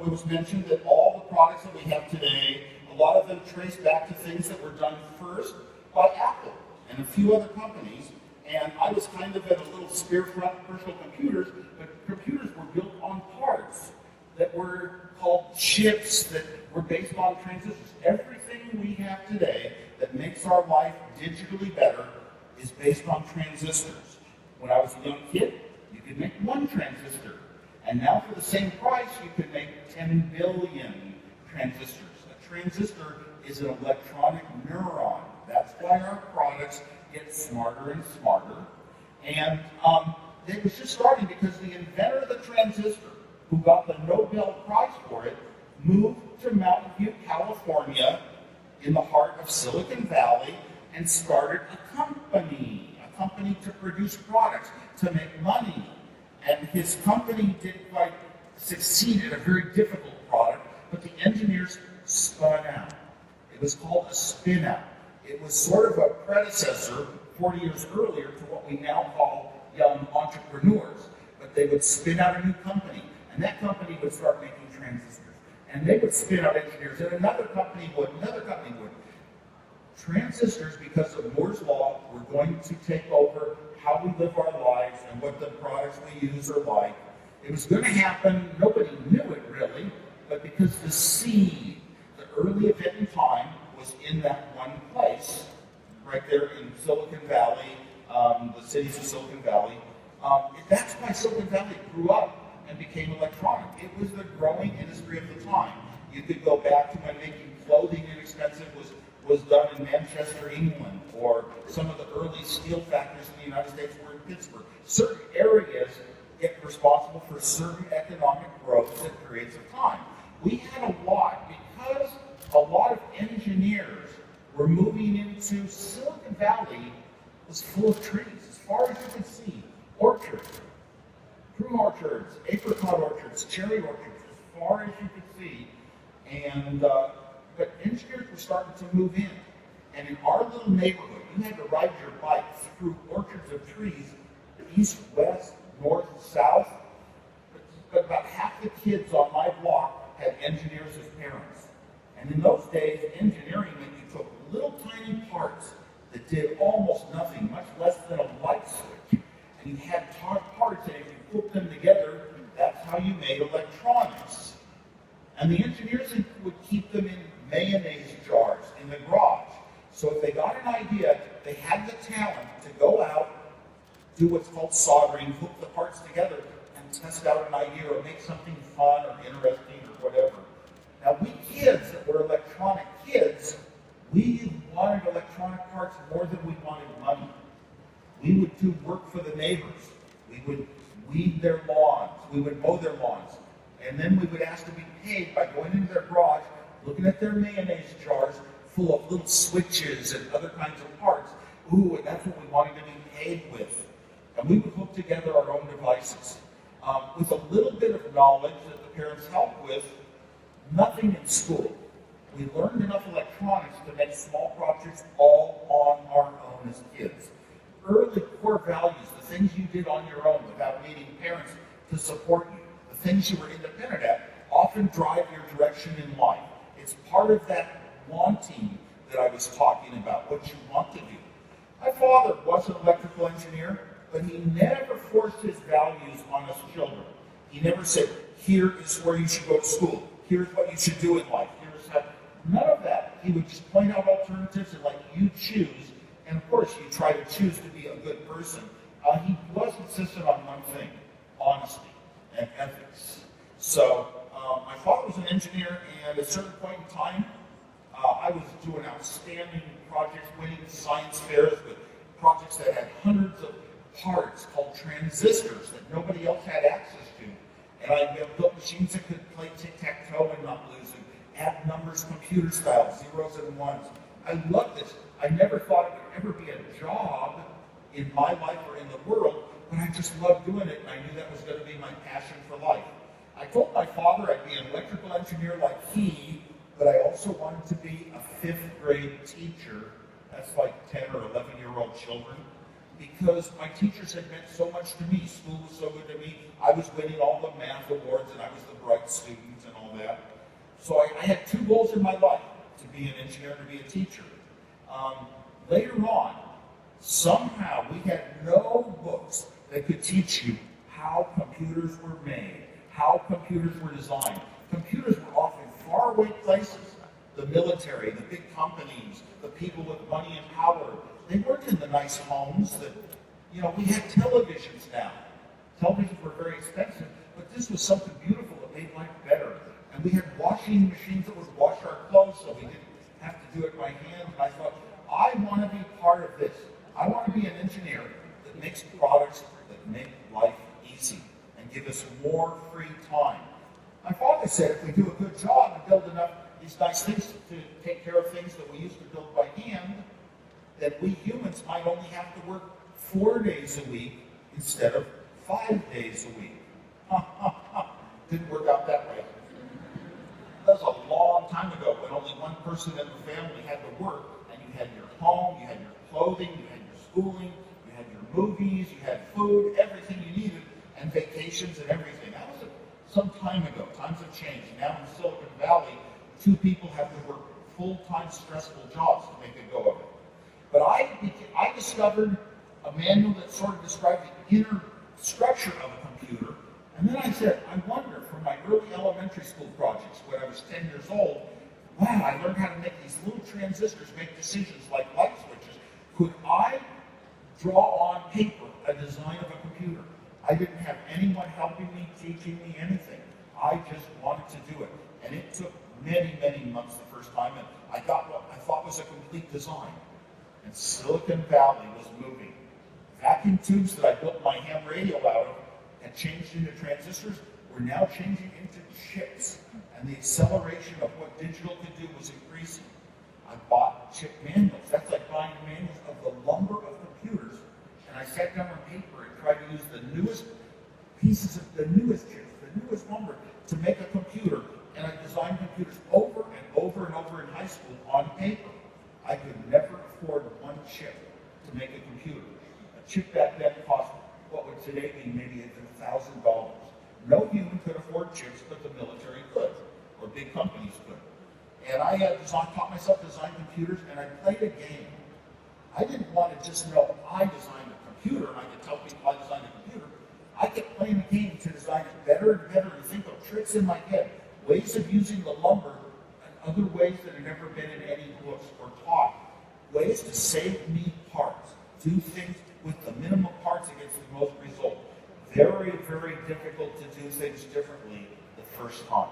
was mentioned that all the products that we have today, a lot of them trace back to things that were done first by Apple and a few other companies. And I was kind of at a little spear front personal computers, but computers were built on parts that were called chips that were based on transistors. Everything we have today that makes our life digitally better is based on transistors. When I was a young kid, you could make one transistor. And now for the same price, you could make 10 billion transistors. A transistor is an electronic neuron. That's why our products get smarter and smarter. And it was just starting because the inventor of the transistor, who got the Nobel Prize for it, moved to Mountain View, California, in the heart of Silicon Valley, and started a company to produce products, to make money. And his company didn't quite succeed at a very difficult product, but the engineers spun out. It was called a spin-out. It was sort of a predecessor 40 years earlier to what we now call young entrepreneurs. But they would spin out a new company, and that company would start making transistors. And they would spin out engineers, and another company would. Transistors, because of Moore's Law, were going to take over how we live our lives and what the products we use are like. It was going to happen, nobody knew it really, but because the seed, the early event in time, was in that one place, right there in Silicon Valley, the cities of Silicon Valley. That's why Silicon Valley grew up and became electronic. It was the growing industry of the time. You could go back to when making clothing inexpensive was done in Manchester, England, or some of the early steel factories in the United States were in Pittsburgh. Certain areas get responsible for certain economic growth at periods of time. We had a lot, because a lot of engineers were moving into Silicon Valley, was full of trees, as far as you could see. Orchards, prune orchards, apricot orchards, cherry orchards, as far as you could see. And but engineers were starting to move in. And in our little neighborhood, you had to ride your bike through orchards of trees, east, west, north, south. But about half the kids on my block had engineers as parents. And in those days, engineering meant you took little tiny parts that did almost nothing, much less than a light switch. And you had parts that if you put them together, that's how you made electronics. And the engineers would keep them in mayonnaise jars in the garage. So if they got an idea, they had the talent to go out, do what's called soldering, hook the parts together, and test out an idea or make something fun or interesting or whatever. Now we kids that were electronic kids, we wanted electronic parts more than we wanted money. We would do work for the neighbors. We would weed their lawns. We would mow their lawns. And then we would ask to be paid by going into their garage, looking at their mayonnaise jars full of little switches and other kinds of parts. Ooh, and that's what we wanted to be paid with. And we would hook together our own devices. With a little bit of knowledge that the parents helped with, nothing in school. We learned enough electronics to make small projects all on our own as kids. Early core values, the things you did on your own without needing parents to support you, the things you were independent at, often drive your direction in life. It's part of that wanting that I was talking about, what you want to do. My father was an electrical engineer, but he never forced his values on us children. He never said, here is where you should go to school. Here's what you should do in life. Here's how. None of that. He would just point out alternatives and let you choose. And of course, you try to choose to be a good person. He was insistent on one thing, honesty and ethics. So my father was an engineer, and at a certain point in time, I was doing outstanding projects, winning science fairs with projects that had hundreds of parts called transistors that nobody else had access to. And I built machines that could play tic-tac-toe and not lose, and add numbers computer style, zeros and ones. I loved this. I never thought it would ever be a job in my life or in the world, but I just loved doing it, and I knew that was going to be my passion for life. I told my father I'd be an electrical engineer like he, but I also wanted to be a 5th grade teacher. That's like 10 or 11-year-old children. Because my teachers had meant so much to me. School was so good to me. I was winning all the math awards, and I was the bright student and all So I had two goals in my life, to be an engineer and to be a teacher. Later on, somehow we had no books that could teach you how computers were made, how computers were designed. Computers were often faraway places. The military, the big companies, the people with money and power, they weren't in the nice homes that, we had televisions now. Televisions were very expensive, but this was something beautiful that made life better. And we had washing machines that would wash our clothes so we didn't have to do it by hand. And I thought, I want to be part of this. I want to be an engineer that makes products that make life easy and give us more free time. My father said if we do a good job and build enough these nice things to take care of things that we used to build by hand, that we humans might only have to work 4 days a week instead of 5 days a week. Didn't work out that way. That was a long time ago when only one person in the family had to work, and you had your home, you had your clothing, you had your schooling, you had your movies, you had food, everything you needed, and vacations and everything. That was some time ago. Times have changed. Now in Silicon Valley, two people have to work full-time stressful jobs to make a go of it. But I discovered a manual that sort of described the inner structure of a computer. And then I said, I wonder, from my early elementary school projects when I was 10 years old, wow, I learned how to make these little transistors make decisions like light switches. Could I draw on paper a design of a computer? I didn't have anyone helping me, teaching me anything. I just wanted to do it. And it took many, many months the first time, and I got what I thought was a complete design. And Silicon Valley was moving. Vacuum tubes that I built my ham radio out of had changed into transistors, were now changing into chips. And the acceleration of what digital could do was increasing. I bought chip manuals. That's like buying manuals of the lumber of computers. And I sat down on paper and tried to use the newest pieces of the newest chips, the newest lumber to make a computer. And I designed computers over and over and over in high school on paper. I could never afford one chip to make a computer. A chip back then cost what would today be maybe $1,000. No human could afford chips, but the military could, or big companies could. And I taught myself to design computers, and I played a game. I didn't want to just know I designed a computer, and I could tell people I designed a computer. I kept playing the game to design it better and better and think of tricks in my head, ways of using the lumber, and other ways that had never been in any books or taught. Ways to save me parts, do things with the minimum parts against the most result. Very, very difficult to do things differently the first time.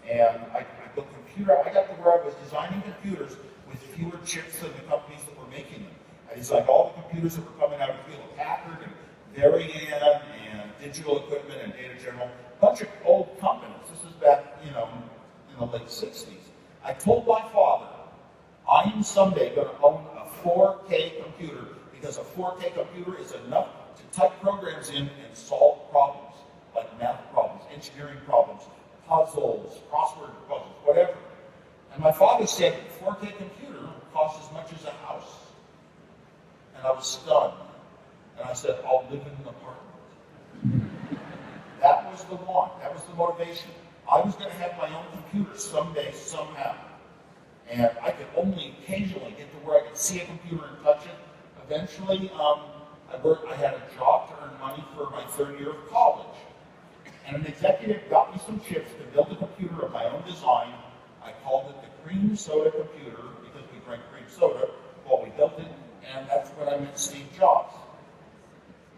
And I built I got to where I was designing computers with fewer chips than the companies that were making them. I designed all the computers that were coming out of Hewlett-Packard and Varian and Digital Equipment and Data General. A bunch of old companies. This is back, in the late 60s. I told my father, I am someday going to own a 4K computer because a 4K computer is enough to type programs in and solve problems, like math problems, engineering problems, puzzles, crossword puzzles, whatever. And my father said, a 4K computer costs as much as a house. And I was stunned. And I said, I'll live in an apartment. That was the want. That was the motivation. I was going to have my own computer someday, somehow. And I could only occasionally get to where I could see a computer and touch it. Eventually, I had a job to earn money for my third year of college. And an executive got me some chips to build a computer of my own design. I called it the cream soda computer because we drank cream soda while we built it. And that's when I met Steve Jobs.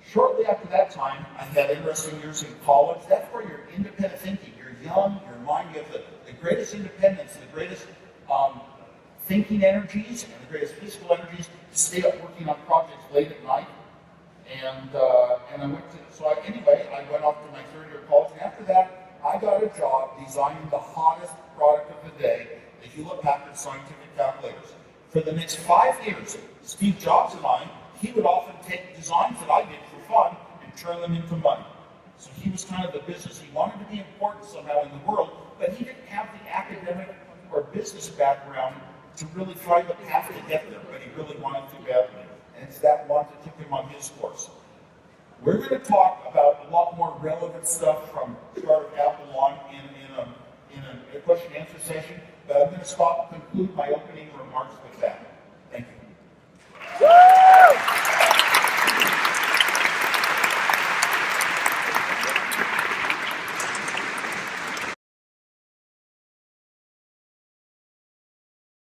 Shortly after that time, I had interesting years in college. That's where you're independent thinking. You're young, your mind, you have the greatest independence, the greatest thinking energies, and the greatest physical energies to stay up working on projects late at night. And I went off to my third year of college, and after that, I got a job designing the hottest product of the day, the Hewlett-Packard scientific calculators. For the next 5 years, Steve Jobs and he would often take designs that I did for fun and turn them into money. So he was kind of the business. He wanted to be important somehow in the world, but he didn't have the academic or business background to really find the path to get there, but he really wanted to badly. And it's that want that took him on his course. We're going to talk about a lot more relevant stuff from start of Apple on in a question and answer session, but I'm going to conclude my opening remarks with that. Thank you.